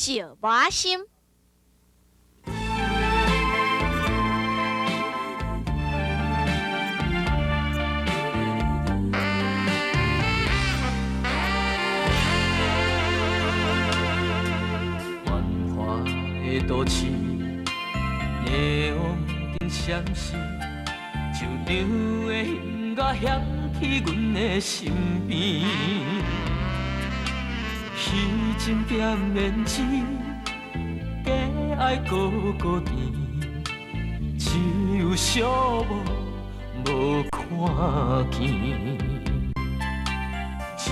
石磨心。繁华的都市，夜晚灯闪烁，球场的音乐响起阮的身边。虚情点面纸，假爱孤孤甜，只有寂寞无看见。一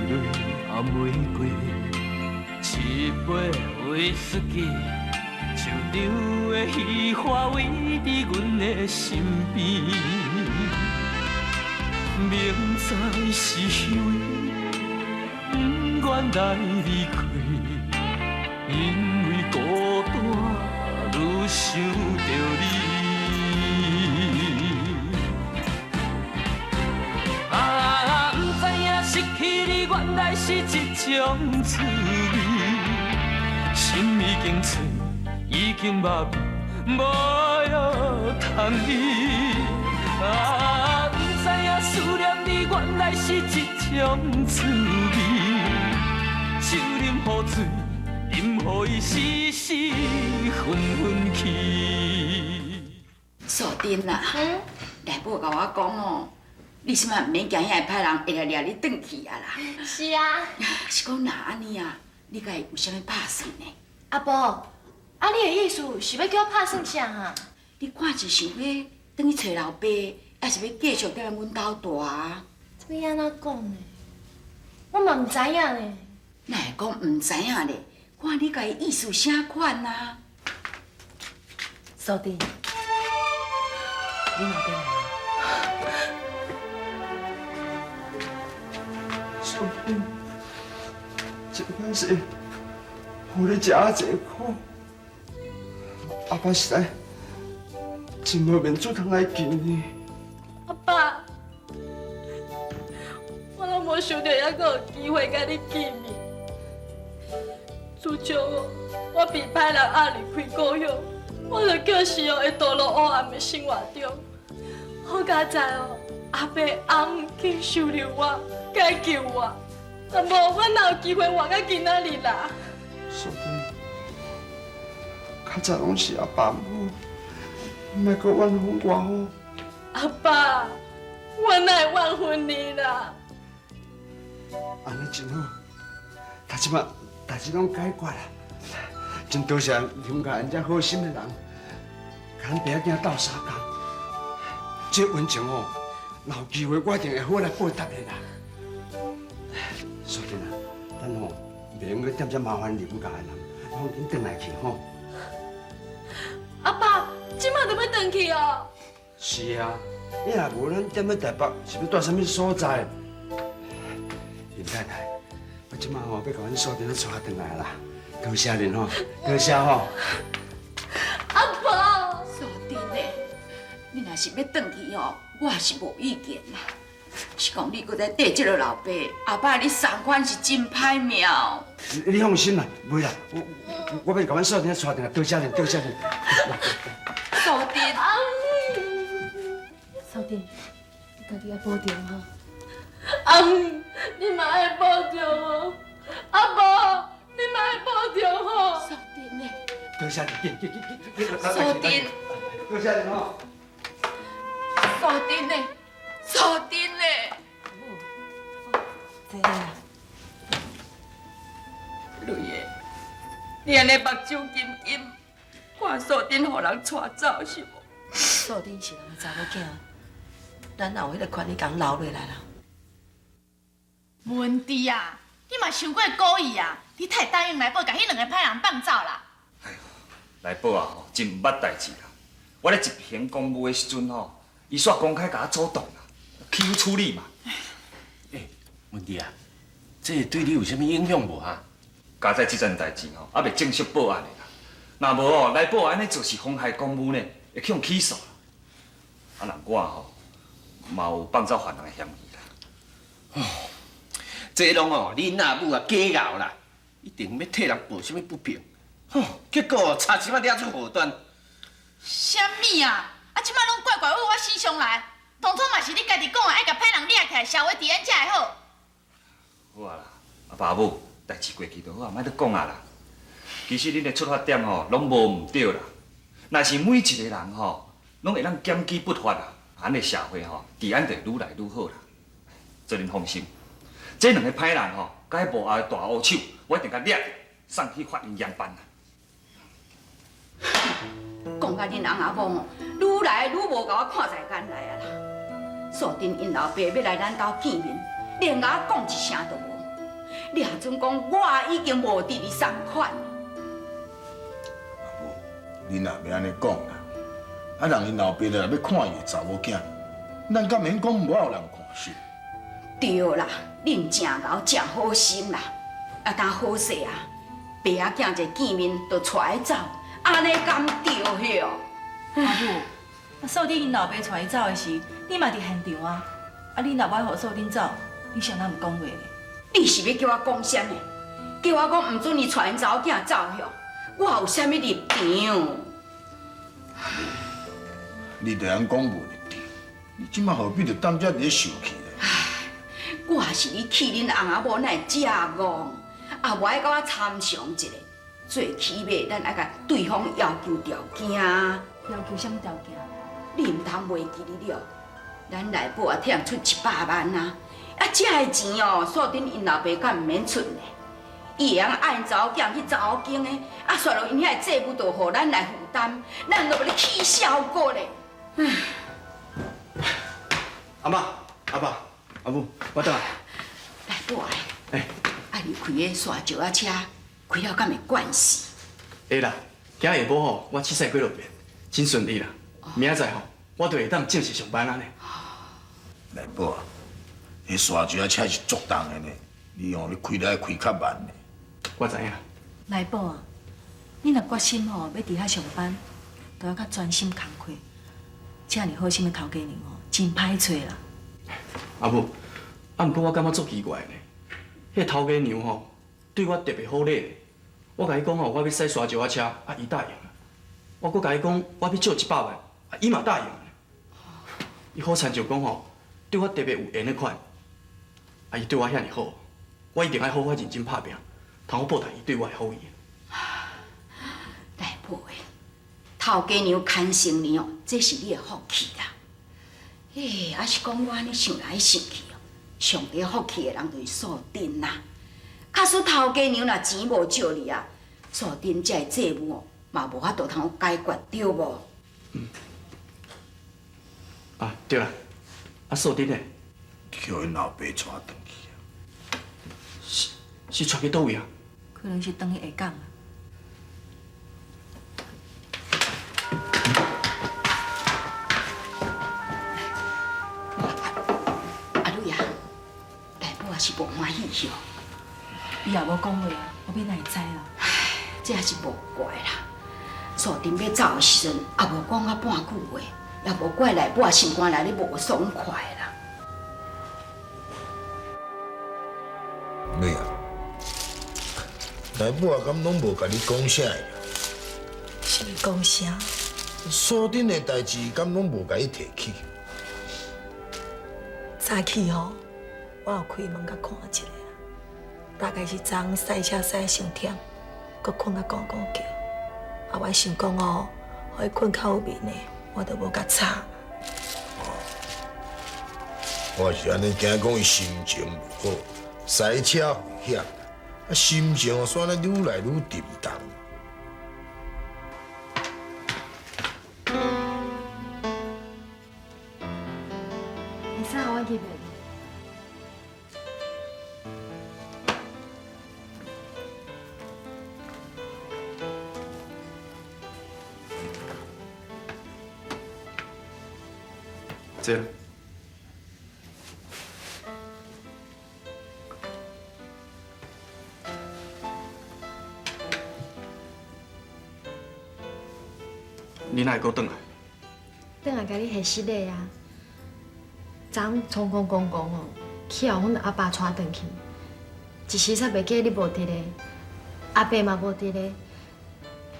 蕊红玫瑰，一杯威士忌，手中的虚华围伫阮的身边。明知是虚伪。不愿来离开，因为孤单愈想着你。不知影失去你原来是一种滋味，心已经碎，已经麻痹，无药通医。不知影思念你原来是一种滋味。酒啉好醉，饮予伊时时昏昏去。素贞啊，内母甲我讲哦，你即摆毋免惊遐个歹人会来掠你转去啊啦。是啊，是讲若安尼啊，你甲伊有啥物打算呢？阿婆，啊，你的意思是要叫我拍算啥啊？你看是想要转去找老爸，还是要继续踮阮兜住啊？这要安怎讲呢？我嘛毋知影呢。哪会讲毋知影咧？看你甲伊意思啥款啊？素贞，你老爸来了。素贞，真歹势，互你食啊济苦，阿爸实在真无面子通来救你。阿爸，我拢无想到还阁有机会甲你见面。自从我被歹人压离开故乡，我就叫死哦会堕落黑暗的生活中。好佳在哦，阿爸红去收留我，解救我，若无我哪有机会活到今仔日啦？素贞，较早拢是阿爸母，莫阁怨恨我哦。阿爸，我哪会怨恨你啦？安尼真好，他即马代志拢解决啦，真多谢林家人遮好心的人，甲咱爸仔斗相共。这恩情哦，若有机会我一定会好来报答的啦。素贞啊，咱吼袂用去点遮麻烦林家的人，咱紧转来去吼。阿爸，即马就要回去哦。是啊，你若无咱踮咧台北，是要住什么所在？林太太，我即马吼要甲阮素贞带回来啦，多谢恁吼，多谢吼。阿爸，素贞嘞，你若是要转去哦，我也是无意见啦。是讲你搁再缀这个老爸，阿爸你三款是真歹命。你放心啦，袂啦，我要甲阮素贞带回来，多谢恁，多谢恁。素贞，素贞，你家己要保重哈。阿姆，你嘛爱保重哦。阿爸，你嘛爱保重吼。素贞嘞，多谢恁，素贞，多谢恁吼。素贞嘞，素贞嘞。这啊，雷爷，你安尼目睭金金，看素贞互人带走是无？素贞是人的查某囝，咱哪有迄个权利共留落来啦？文弟啊，你嘛伤过故意啊！你太答应来宝，甲迄两个歹人放走啦！哎呦，来宝啊吼，真毋捌代志啦！我咧执行公务的时阵吼，伊煞公开甲我主动啦，欺负处理嘛。文弟啊，这对你有啥物影响无哈？加在即件代志吼，还未正式报案的啦。若无哦，来宝安尼做是妨害公务呢，会去用起诉啦。啊，若我吼，嘛有放走犯人的嫌疑啦。这拢哦，恁阿母啊假熬啦！一定要替人报什么不平，吼，结果差钱仔惹出祸端。什么啊？啊，即摆拢怪怪往我身上来，当初嘛是你家己讲的，爱甲歹人掠起来，社会治安才会好。好啊啦，爸母，代志过去就好啊，莫再讲啊啦。其实恁的出发点吼，拢无毋对啦。若是每一个人吼，拢会当检举不法啊，咱的社会吼，治安就愈来愈好啦。做恁放心，这两个歹人吼，甲迄幕后的大乌手，我一定甲掠送去法院严办啦。讲甲恁翁阿某吼，愈来愈无甲我看在眼内啊啦。锁定因老爸要来咱家见面，连甲我讲一声都无。你还准讲我已经无伫你送款。阿母，你若要安尼讲啦，啊，人因老爸来要看伊的查某囝，咱敢免讲无有人看心。对啦，恁真贤真好心啦，啊，当好势啊，爸仔囝一见面就带走，安尼敢对哟？阿母，啊，锁定因老爸带伊走的时，你嘛伫现场啊。啊，你若要互锁定走，你谁人毋讲话咧？你是要叫我讲啥物？叫我讲毋准你带因查某囝走哟？我有啥物立场？你着通讲无立场，你即摆何必着当遮伫咧受气咧？我是你气恁翁仔某，哪会遮戆？也无爱甲我参详一下，最起码咱爱甲对方要求条件。要求什么条件？你毋通袂记哩了，咱内部也添出100万啊！啊，这个钱哦，锁定因老爸敢毋免出呢？伊会用按查某囝去查某间的，啊，煞落因遐债务就互咱来负担，咱都要咧起效果咧。阿妈、阿爸、阿母，我倒来。来，宝哎，啊，你开个沙石仔车，开了敢会惯死？会啦，今下晡吼，我试驶几落遍，真顺利啦。明仔载吼，我就会当正式上班安尼。来宝啊，迄沙石车是足重的呢，你用你开来开较慢呢。我知影。来宝啊，你若决心吼要伫遐上班，都要较专心工课。这尔好心的头家娘哦，真歹找啦。阿母，啊，毋过我感觉足奇怪呢。迄头家娘吼，对我特别好礼。我甲伊讲吼，我要驶沙石仔车，啊，伊答应了。我搁甲伊讲，我要借100万，啊，伊嘛答应了。伊好惨就讲吼，对我特别有缘的款。啊，伊对我遐尔好，我一定爱好好认真拍拼，通好报答伊对我的好意。来宝诶，头家娘牵生你哦，这是你的福气啦。还是讲我安尼想来想去哦，上帝福气的人就是锁定啦。假使头家娘若钱无借你啊，锁定这个债务哦，嘛无法度通解决，对无？啊，对啦，啊，锁定的叫因老爸带转去啊。是带去倒位啊？可能是等去下港啊。阿蕊啊，大宝也是无欢喜哦。伊也无讲话啊，我要哪会知啦？这也是无怪啦。锁定要走的时阵，也无讲啊半句话，也无怪内部心肝内咧无爽快啦。你啊，内母啊，敢拢无甲你讲啥呀？是要讲啥？锁定的代志，敢拢无甲伊提起？早起吼，我有开门甲看一下啦，大概是昨昏赛车赛伤忝，搁困啊咕咕叫。啊，我想讲哦，互伊困较有眠的，我都无甲吵。我是安尼惊讲伊心情不好，赛车危险，啊心情煞咧愈来愈沉重。你啥我入来？这。你哪会搁转来？转来甲你下失礼啊！昨昏匆匆忙忙哦，去后阮阿爸带转去，一时煞袂记你无伫咧，阿伯嘛无伫咧，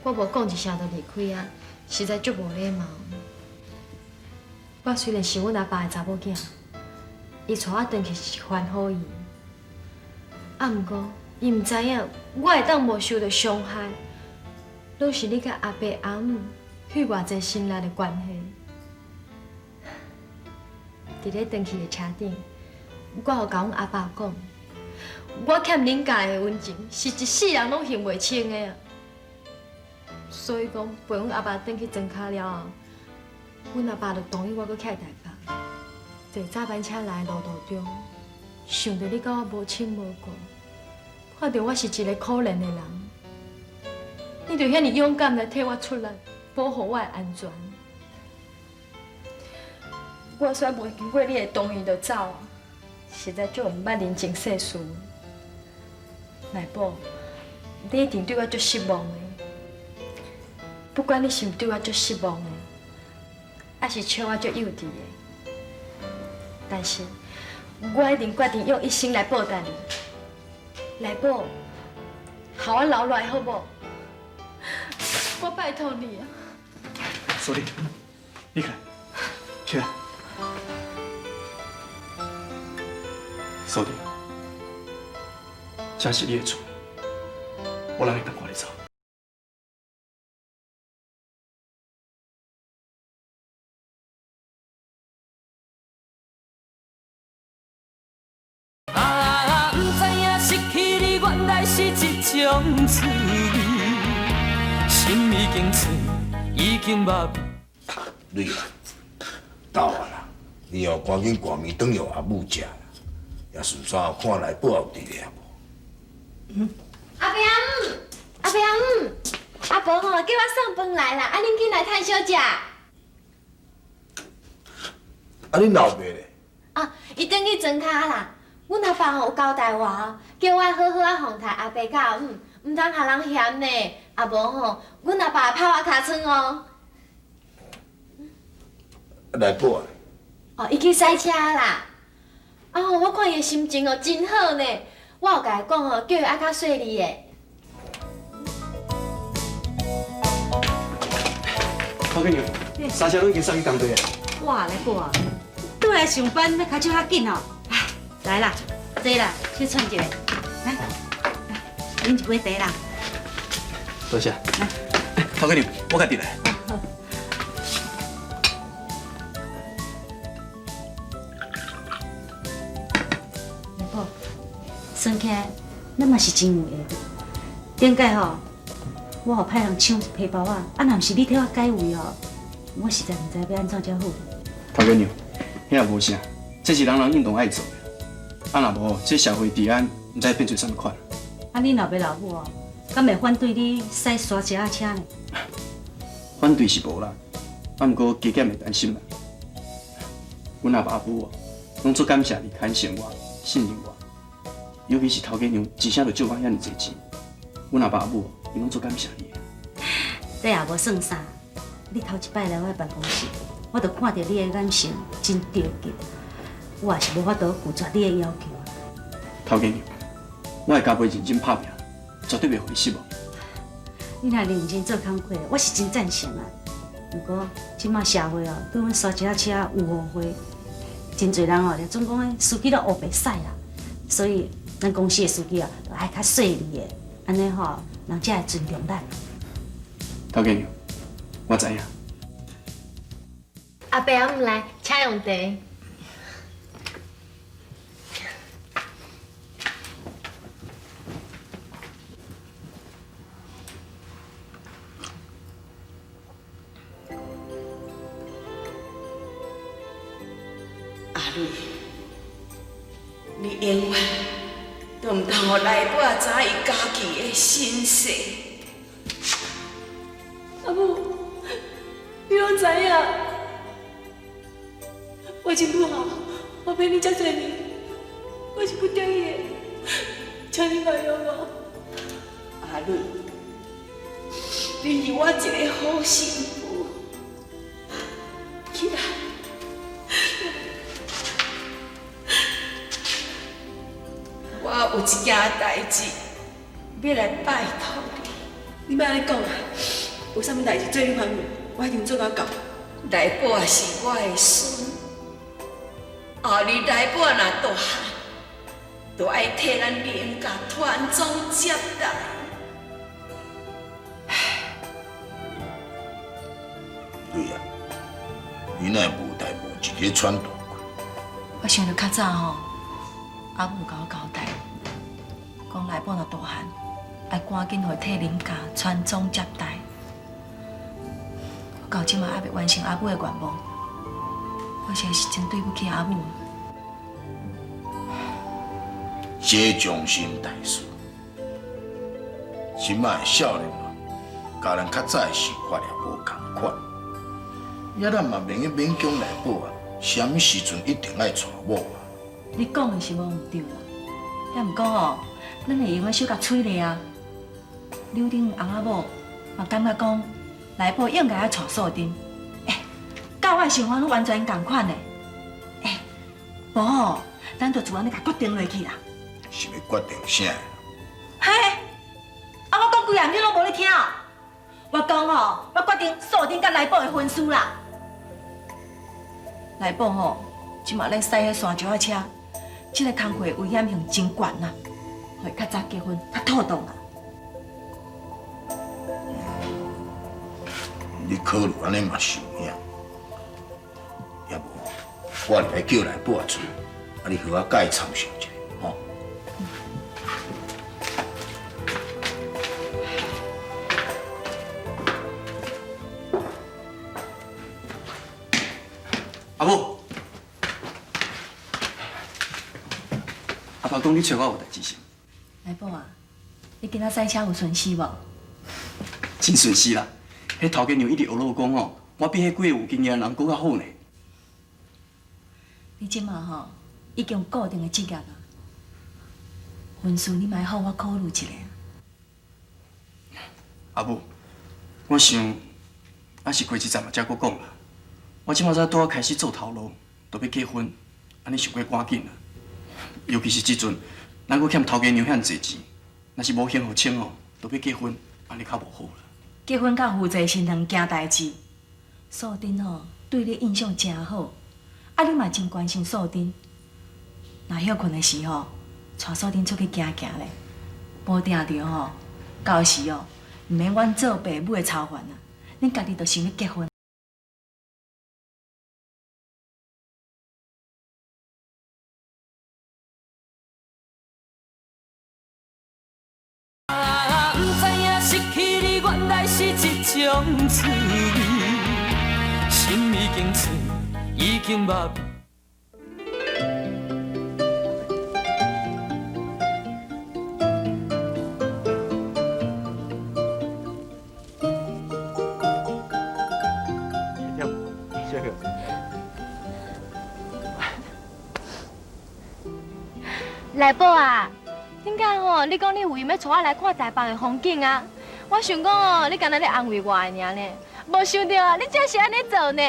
我无讲一声就离开啊，实在足无礼貌。我虽然是阮阿爸的查某囝，伊带我转去是番好意，啊，毋过伊毋知影我会当无受到伤害，拢是你甲阿伯阿姆许偌济心力的关系。伫咧转去的车顶，我有甲阮阿爸讲，我欠恁家的恩情是一世人拢还袂清的啊。所以讲，陪阮阿爸转去庄卡了后，阮阿爸就同意我搁徛台北。坐早班车来的路途中，想到你甲我无亲无故，看到我是一个可怜的人，你就遐尼勇敢来替我出力，保护我的安全。我虽然袂经过你的同意就走啊，实在足毋捌人情世事。内宝，你一定对我足失望的。不管你是毋对我足失望的，还是笑我足幼稚的，但是我一定决定用一生来报答你。内宝，好我留落来好无？我拜托你啊！苏丽，你看，起来。苏丽，这是你的厝，我让你等我你走。啊，不知影失去你原来是一种滋味，心已经碎，已经麻痹。瑞啊，到啊啦，你要赶紧挂面转用阿母食啦，也顺便看来报后伫咧无？阿伯阿姆，阿伯阿姆，阿婆吼叫我送饭来啦，啊恁紧来趁小食。啊，恁老爸咧？啊，伊转去庄卡啦。阮阿爸吼有交代我哦，叫我好好啊奉待阿伯甲阿姆，毋通互人嫌呢。啊无吼，阮阿爸拍我尻川哦。来报咧？哦，伊去赛车啦。啊吼，我看伊的心情哦真好呢。我有甲伊讲哦，叫伊爱较细腻的。我跟你，三车拢已经送去工队啊。哇，来宝啊，倒来上班要开手较紧哦。哎，来啦，坐啦，去串一个，来，饮一杯茶啦。多谢。头家娘，我家己来。来宝，算起来，咱嘛是真有缘。顶届吼，我互派人抢一皮包啊，啊，若毋是你替我解围哦，我实在毋知要安怎才好。头家娘，遐也无啥，这是人人运动爱做的。啊，若无，这社会治安毋知变做啥物款。啊，你老爸老母哦，敢会反对你驶沙石仔车呢？反对是无啦，啊，毋过加减会担心啦。阮阿爸阿母哦，拢足感谢你肯信我、信任我，尤其是头家娘一声就借我遐尼济钱，阮阿爸阿母哦，伊拢足感谢你的。这也无算啥，你头一摆来我办公室，我就看到你的眼神真着急，我也是无法度拒绝你的要求啊。头家娘，我会加倍认真拍拼，绝对袂互你失望。你若认真做工课，我是真赞成啊。不过，即马社会哦，对阮沙石仔车有误会，真侪人哦，就总讲诶，司机都黑白驶啦。所以，咱公司的司机哦，就爱较细腻的，安尼吼，人才会尊重咱。头家娘，我知影。阿伯阿姆来，请用茶。阿瑞，你永远都唔通互内部知伊家己的心事。阿母，你拢知影，我真不好，我陪你遮多年，我是不得已的，请你原谅我。阿瑞，你是我一个好媳妇，起来。我有一件代志要来拜托你。你莫安尼讲啊！有啥物代志做你烦恼，我一定做到到。来宝也是我的孙，后日来宝若大汉，就爱替咱林家传宗接代。对啊，你若无代无志去传达过。我想着较早吼，阿母甲我交代，讲来宝若大汉，爱赶紧互替林家传宗接代。我到即马还未完成阿母的愿望，我实在是真对不起阿母。这终身大事，即摆的少年啊，甲咱较早的想法也无共款。也咱嘛免去勉强来宝啊，什么时阵一定爱娶某啊？你讲的是无毋对啦，遐毋过哦，咱会用个小甲催咧啊。柳丁翁仔某嘛感觉讲，来宝应该爱娶素贞，甲我的想法完全共款的。无吼，咱就就安尼甲决定落去啦。是要决定啥？嘿，我讲几下你拢无咧听哦。我讲吼，我决定素贞甲来宝的婚事啦。来宝吼，即马咧驶迄山石仔车，即个工课危险性真悬啦，会较早结婚较妥当啦。你考虑安尼嘛是有影，要无我来叫来宝出，啊你和我甲伊参详一下，吼。阿母，阿爸讲你找我有代志是？来宝啊，你今仔赛车有顺时无？真顺时啦！迄头家娘一直学我讲哦，我比迄几个有经验的人搁较好呢。你即马吼已经有固定的职业啦，婚事你莫好我考虑一下。阿母，我想还是过一阵嘛才搁讲啦。我即马才拄啊开始做头路，就要结婚，安尼想过赶紧啦。尤其是即阵，咱搁欠头家娘遐济钱，若是无现互清哦，就要结婚，安尼较无好啦。结婚甲负债是两件代志。素贞吼对你印象真好，啊你嘛真关心素贞。若休困的时候，带素贞出去行行咧，保定着吼，到时哦，毋免阮做爸母的操烦啊，恁家己就想要结婚。是一种滋味，心已经碎，已经麻痹。来宝啊，顶间吼，你讲你有闲要带我来看台北的风景啊？我想讲哦，你敢若咧安慰我的尔呢，无想到你真是安尼做呢。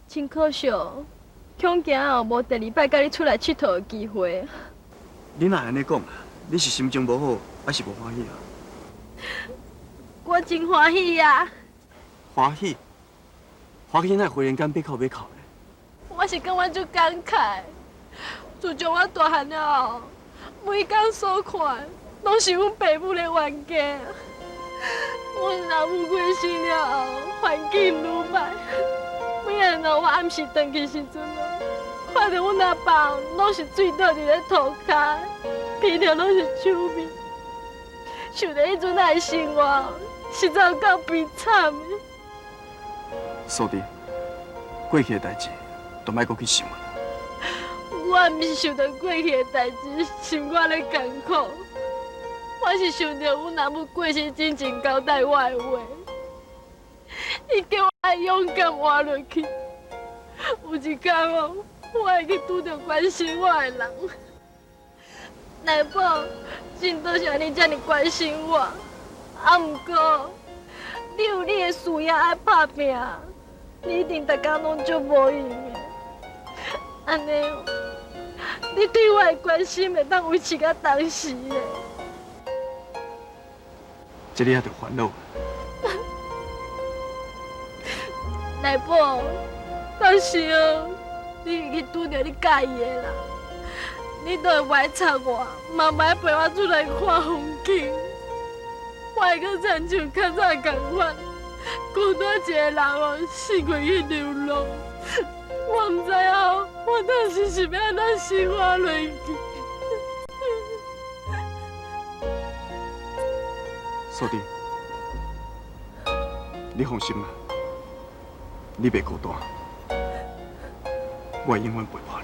真可惜，恐惊哦无第二摆甲你出来佚佗的机会。你若安尼讲啊，你是心情无好，还是无欢喜啊？我真欢喜啊！欢喜？欢喜哪会忽然间闭口的？我是感觉足感慨，自从我大汉了后。每天所看，拢是阮爸母的冤家。阮阿母过身了后，环境愈歹。每下我暗时回去时阵看到阮阿爸拢是醉倒伫咧涂骹，鼻头拢是酒味。想到迄阵的生活，实在有够悲惨的。素贞，过去的代志，都莫搁去想啊。我毋是想到过去的代志，心肝咧艰苦。我是想到阮阿母过身之前交代我的话，伊叫我爱勇敢活落去。有一天哦，我会去拄到关心我的人。来宝，真多谢你遮尔关心我。啊，毋过你有你的事业爱打拼，你一定逐工拢足无闲的。安尼，你对我的关心会当维持到当时的。这你还得烦恼。内宝，到时候你已经拄到你介意的人，你都会袂插我，嘛袂陪我出来看风景。我会搁亲像较早共款，孤单一个人哦，四过去流浪。我唔知哦，我当时是要安怎生活落去？嫂弟，你放心啦，你袂孤单，我会永远陪我。